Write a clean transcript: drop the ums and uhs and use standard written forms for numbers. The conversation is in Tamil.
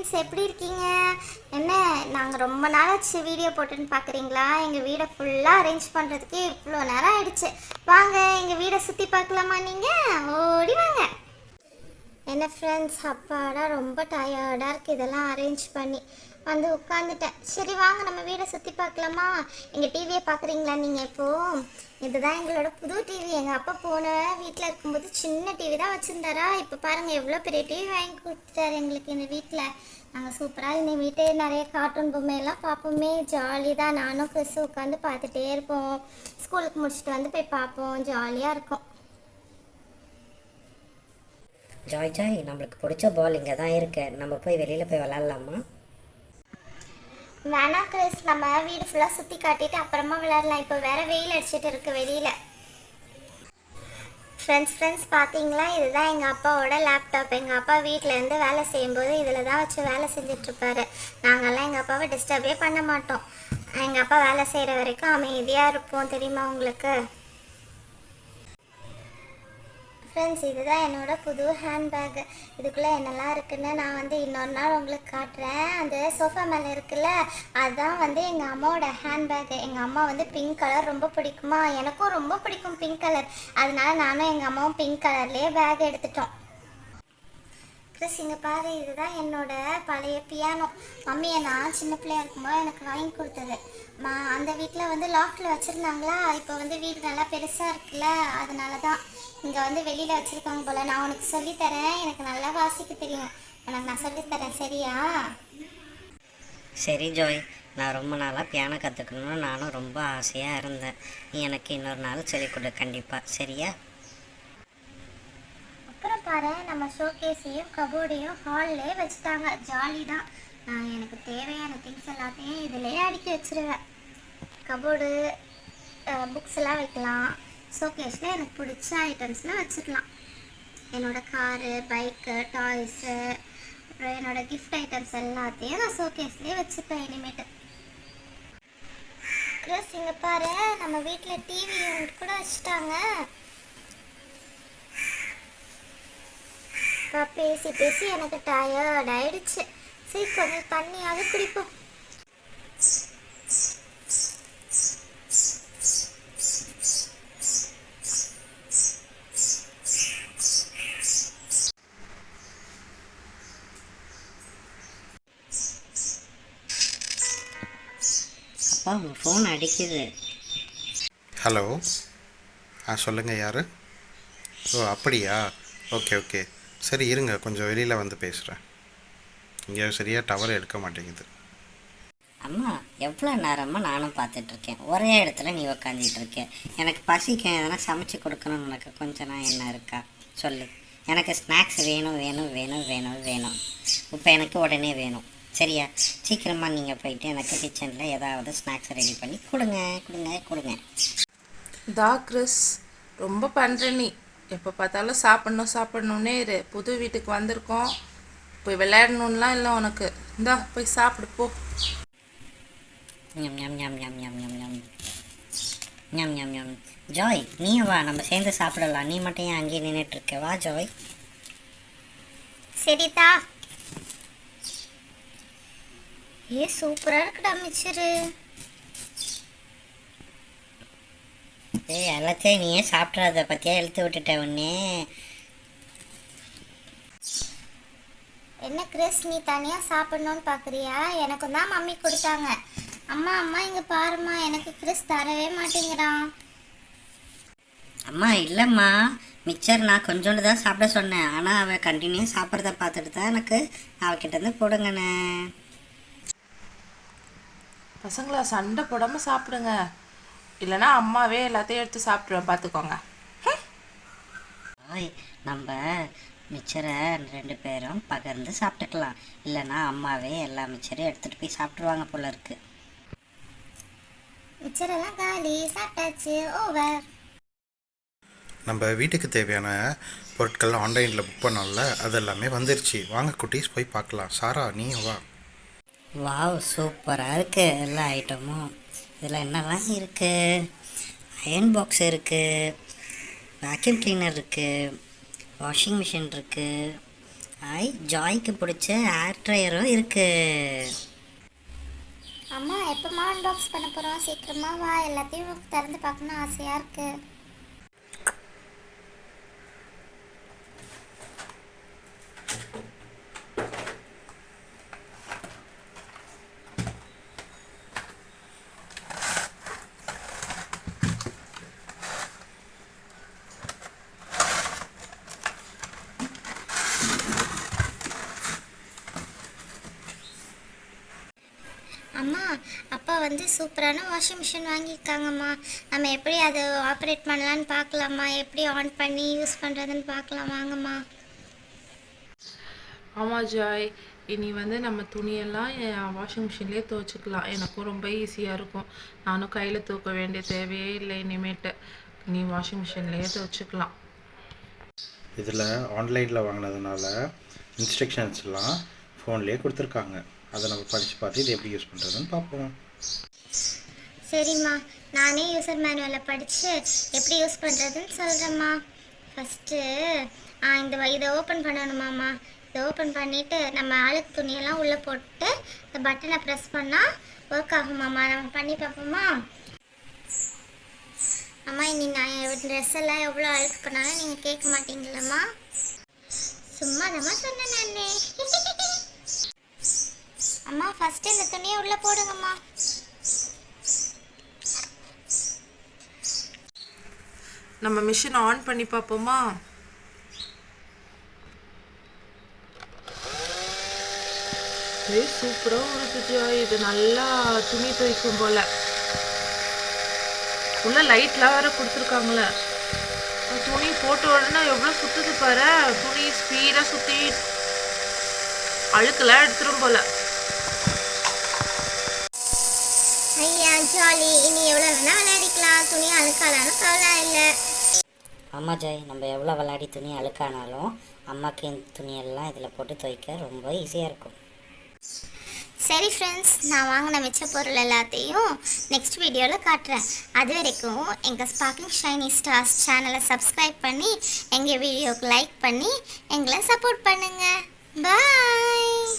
ஃப்ரெண்ட்ஸ், எப்படி இருக்கீங்க? என்ன, நாங்கள் ரொம்ப நாள் ஆச்சு வீடியோ போட்டுன்னு பார்க்குறீங்களா? எங்கள் வீடை ஃபுல்லாக அரேஞ்ச் பண்ணுறதுக்கு இவ்வளோ நேரம் ஆயிடுச்சு. வாங்க, எங்கள் வீடை சுற்றி பார்க்கலாமா? நீங்கள் ஓடி வாங்க. என்ன ஃப்ரெண்ட்ஸ், அப்பாடா ரொம்ப டயர்டாக இருக்குது இதெல்லாம் அரேஞ்ச் பண்ணி வந்து உட்காந்துட்டேன். சரி வாங்க, நம்ம வீடை சுற்றி பார்க்கலாமா? எங்கள் டிவியை பார்க்குறீங்களா நீங்கள் இப்போது? இதுதான் எங்களோட புது டிவி. எங்கள் அப்பா போன வீட்டில் இருக்கும்போது சின்ன டிவி தான் வச்சுருந்தாரா. இப்போ பாருங்கள் எவ்வளோ பெரிய டிவி வாங்கி கொடுத்துட்டாரு எங்களுக்கு இந்த வீட்டில். நாங்கள் சூப்பராக இந்த வீட்டை நிறைய கார்ட்டூன் பொம்மையெல்லாம் பார்ப்போமே, ஜாலி தான். நானும் கிறிஸ் உட்காந்து பார்த்துட்டே இருப்போம். ஸ்கூலுக்கு முடிச்சுட்டு வந்து போய் பார்ப்போம், ஜாலியாக இருக்கும். ஜாய் ஜாய், நம்மளுக்கு பிடிச்ச பால் இங்கே தான் இருக்கு. நம்ம போய் வெளியில் போய் விளாட்லாமா? வேணாம் கிறிஸ், நம்ம வீடு ஃபுல்லாக சுற்றி காட்டிட்டு அப்புறமா விளையாடலாம். இப்போ வேற வெயில் அடிச்சிட்டு இருக்கு வெளியில். ஃப்ரெண்ட்ஸ் பார்த்தீங்களா, இதுதான் எங்கள் அப்பாவோட லேப்டாப். எங்கள் அப்பா வீட்டிலேருந்து வேலை செய்யும்போது இதில் தான் வச்சு வேலை செஞ்சிட்ருப்பாரு. நாங்கள்லாம் எங்கள் அப்பாவை டிஸ்டர்பே பண்ண மாட்டோம். எங்கள் அப்பா வேலை செய்கிற வரைக்கும் அமைதியாக இருப்போம். தெரியுமா உங்களுக்கு? ஃப்ரெண்ட்ஸ், இதுதான் என்னோட புது ஹேண்ட்பேக்கு. இதுக்குள்ளே என்னெல்லாம் இருக்குன்னு நான் இன்னொரு நாள் உங்களுக்கு காட்டுறேன். அந்த சோஃபா மேலே இருக்குல்ல, அதுதான் எங்கள் அம்மாவோட ஹேண்ட்பேக்கு. எங்கள் அம்மா பிங்க் கலர் ரொம்ப பிடிக்குமா, எனக்கும் ரொம்ப பிடிக்கும் பிங்க் கலர். அதனால நானும் எங்கள் அம்மாவும் பிங்க் கலர்லேயே பேக் எடுத்துட்டோம். ப்ளஸ் இங்கே பாரு, இதுதான் என்னோட பழைய பியானோ. மம்மியை நான் சின்ன பிள்ளையா இருக்கும்போது எனக்கு வாங்கி கொடுத்தது. அந்த வீட்டில் லாஃப்டில் வச்சுருந்தாங்களா. இப்போ வீடு நல்லா பெருசாக இருக்குல்ல, அதனால தான் இங்கே வெளியில் வச்சுருக்காங்க போல். நான் உனக்கு சொல்லித்தரேன், எனக்கு நல்லா வாசிக்க தெரியும். உனக்கு நான் சொல்லித்தரேன், சரியா? சரி ஜாய், நான் ரொம்ப நாளாக பியானோ கற்றுக்கணும்னு நானும் ரொம்ப ஆசையாக இருந்தேன். நீ எனக்கு இன்னொரு நாள் சொல்லிக் கொடு கண்டிப்பாக, சரியா? அப்புறம் பாரு, நம்ம ஷோகேஸையும் கபோர்டையும் ஹால்லே வச்சுட்டாங்க. ஜாலி தான். நான் எனக்கு தேவையான திங்ஸ் எல்லாத்தையும் இதிலே அடுக்கி வச்சுருவேன். கபோர்டு, புக்ஸ் எல்லாம் வைக்கலாம். ஷோகேஸில் எனக்கு பிடிச்ச ஐட்டம்ஸ்லாம் வச்சுக்கலாம். என்னோடய காரு, பைக்கு, டாய்ஸு, அப்புறம் என்னோடய கிஃப்ட் ஐட்டம்ஸ் எல்லாத்தையும் நான் ஷோகேஸ்லேயே வச்சுப்பேன் இனிமேட்டு. ப்ளஸ் இங்கே பாரு, நம்ம வீட்டில் டிவி யூனிட் கூட வச்சுட்டாங்க. பேசி பேசி எனக்கு டயர்ட் ஆயிடுச்சு. சரி, கொஞ்சம் தண்ணியாவது குடிப்போம். அப்பா, உங்கள் ஃபோன் அடிக்குது. ஹலோ, சொல்லுங்கள், யார்? ஓ அப்படியா, ஓகே ஓகே. சரி இருங்க, கொஞ்சம் வெளியில் வந்து பேசுகிறேன். இங்கே சரியாக டவர் எடுக்க மாட்டேங்குது. அம்மா, எவ்வளோ நேரமாக நானும் பார்த்துட்ருக்கேன். ஒரே இடத்துல நீ உக்காந்துட்டு இருக்கேன். எனக்கு பசிக்கும், எதனா சமைச்சு கொடுக்கணும்னு உனக்கு கொஞ்சம் நான் என்ன இருக்கா சொல்லு. எனக்கு ஸ்நாக்ஸ் வேணும் வேணும் வேணும் வேணும் வேணும். இப்போ எனக்கு உடனே வேணும், சரியா? சீக்கிரமாக நீங்கள் போயிட்டு எனக்கு கிச்சனில் ஏதாவது ஸ்நாக்ஸ் ரெடி பண்ணி கொடுங்க கொடுங்க கொடுங்க. கிறிஸ், ரொம்ப பண்ணுற நீ. எப்போ பார்த்தாலும் சாப்பிட்ணுன்னே இரு. புது வீட்டுக்கு வந்திருக்கோம், போய் விளையாடணுன்னெலாம் இல்லை உனக்கு. இந்தா போய் சாப்பிடு போ. ஞம் ஞம் ஞம் ஞம் ஞம் ஞம் ஞம் ஞம் ஞம் ஞம். ஜாய், நீயும் வா, நம்ம சேர்ந்து சாப்பிடலாம். நீ மட்டும் ஏன் அங்கேயே நின்றுட்டுருக்க? வா ஜாய். சரிதா. சூப்பராக இருக்குடா மிச்சரு. எல்லாத்தையும் நீயே சாப்பிட்றத பற்றியா இழுத்து விட்டுட்ட உடனே. என்ன கிறிஸ், நீ தனியாக சாப்பிட்ணுன்னு பார்க்குறியா? எனக்கு தான் மம்மி கொடுத்தாங்க. அம்மா அம்மா இங்கே பாரும்மா, எனக்கு கிறிஸ் தரவே மாட்டேங்கிறான். அம்மா இல்லைம்மா, மிச்சர் நான் கொஞ்சோண்டு தான் சாப்பிட சொன்னேன். ஆனால் அவன் கண்டினியூ சாப்பிட்றத பார்த்துட்டு தான் எனக்கு அவகிட்டேருந்து கொடுங்கண்ணே. பசங்களா, சண்டை போடாமல் சாப்பிடுங்க, இல்லைனா அம்மாவே எல்லாத்தையும் எடுத்து சாப்பிட்ருவேன், பார்த்துக்கோங்க. நம்ம மிச்சரை 2 பேரும் பகிர்ந்து சாப்பிட்டுக்கலாம். இல்லைன்னா அம்மாவே எல்லா மிச்சரையும் எடுத்துகிட்டு போய் சாப்பிட்ருவாங்க போல இருக்கு. மிச்சரெல்லாம் காலி, சாப்பிட்டாச்சு, ஓவர். நம்ம வீட்டுக்கு தேவையான பொருட்கள் ஆன்லைனில் புக் பண்ணோம்ல, அது எல்லாமே வந்துருச்சு. வாங்க குட்டீஸ் போய் பார்க்கலாம். சாரா, நீ வா. வாவ், சூப்பராக இருக்குது எல்லா ஐட்டமும். இதில் என்னெல்லாம் இருக்குது? அயர்ன் பாக்ஸ் இருக்குது, வேக்யூம் கிளீனர் இருக்குது, வாஷிங் மிஷின் இருக்குது, ஹாய், ஜாய்க்கு பிடிச்ச ஏர் ட்ரையரும் இருக்குது. அம்மா எப்போம்மா அன்பாக்ஸ் பண்ண போகிறோம்? சீக்கிரமா வா, எல்லாத்தையும் திறந்து பார்க்கணும் ஆசையாக இருக்கு. அம்மா, அப்பா வந்து சூப்பரான வாஷிங் மிஷின் வாங்கியிருக்காங்கம்மா. நம்ம எப்படி அதை ஆப்ரேட் பண்ணலான்னு பார்க்கலாமா? எப்படி ஆன் பண்ணி யூஸ் பண்ணுறதுன்னு பார்க்கலாம் வாங்கம்மா. ஆமாம் ஜாய், இனி வந்து நம்ம துணியெல்லாம் வாஷிங் மிஷின்லேயே துவைச்சிக்கலாம். எனக்கும் ரொம்ப ஈஸியாக இருக்கும். நானும் கையில் தூக்க வேண்டிய தேவையே இல்லை இனிமேட்டு. நீ வாஷிங் மிஷின்லேயே துவைச்சிக்கலாம். இதில் ஆன்லைனில் வாங்கினதுனால இன்ஸ்ட்ரக்ஷன்ஸ்லாம் ஃபோன்லேயே கொடுத்துருக்காங்க. அதை நம்ம படித்து பார்த்து இது எப்படி யூஸ் பண்ணுறதுன்னு பார்ப்போம். சரிம்மா, நானே யூசர் மேனுவலை படித்து எப்படி யூஸ் பண்ணுறதுன்னு சொல்கிறேம்மா. ஃபஸ்ட்டு இதை ஓப்பன் பண்ணணுமாம்மா. இதை ஓப்பன் பண்ணிவிட்டு நம்ம அழுக்கு துணியெல்லாம் உள்ளே போட்டு இந்த பட்டனை ப்ரெஸ் பண்ணால் ஒர்க் ஆகுமாம்மா. நம்ம பண்ணி பார்ப்போம்மா. அம்மா, இனி நான் ட்ரெஸ் எல்லாம் எவ்வளோ அழுக்கு பண்ணாலும் நீங்கள் கேட்க மாட்டீங்களம்மா? சும்மா தாம்மா சொன்னேன் நானே. அம்மா, ஃபஸ்ட்டு இந்த துணியை உள்ளே போடுங்கம்மா. நம்ம மிஷின் ஆன் பண்ணி பார்ப்போமா? சூப்பராக இருக்கு ஜாய். இது நல்லா துணி துவைக்கும் போல. உள்ள லைட்லாம் வேற கொடுத்துருக்காங்களே. துணி போட்ட உடனே எவ்வளோ சுற்றுது பாரு. துணி ஸ்பீடாக சுற்றி அழுக்கெல்லாம் எடுத்துரும் போல. ஐயா ஜாலி, இனி எவ்வளோ வேணால் விளையாடிக்கலாம். துணி அழுக்காலாலும் கவலை இல்லை. ஆமாம் ஜாய், நம்ம எவ்வளோ விளையாடி துணி அழுக்கானாலும் அம்மாக்கு இந்த துணியெல்லாம் இதில் போட்டு துவைக்க ரொம்ப ஈஸியாக இருக்கும். சரி ஃப்ரெண்ட்ஸ், நான் வாங்கின மிச்ச பொருள் எல்லாத்தையும் நெக்ஸ்ட் வீடியோவில் காட்டுறேன். அது வரைக்கும் எங்கள் ஸ்பார்க்லிங் ஷைனி ஸ்டார்ஸ் சேனலை சப்ஸ்கிரைப் பண்ணி எங்கள் வீடியோவுக்கு லைக் பண்ணி எங்களை சப்போர்ட் பண்ணுங்கள். பாய்.